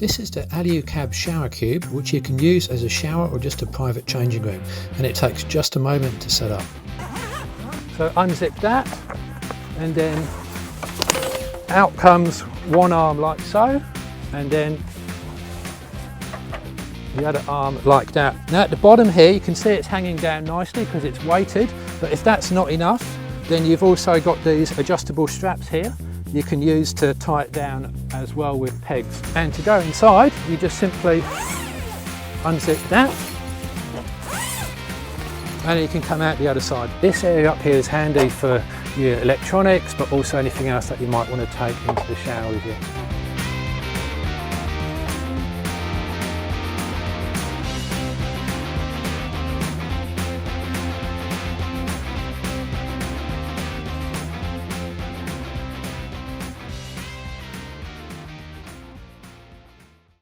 This is the Alu-Cab Shower Cube, which you can use as a shower or just a private changing room, and it takes just a moment to set up. So unzip that, and then out comes one arm like so, and then the other arm like that. Now at the bottom here you can see it's hanging down nicely because it's weighted, but if that's not enough, then you've also got these adjustable straps here you can use to tie it down as well with pegs. And to go inside, you just simply unzip that, and you can come out the other side. This area up here is handy for your electronics, but also anything else that you might want to take into the shower with you.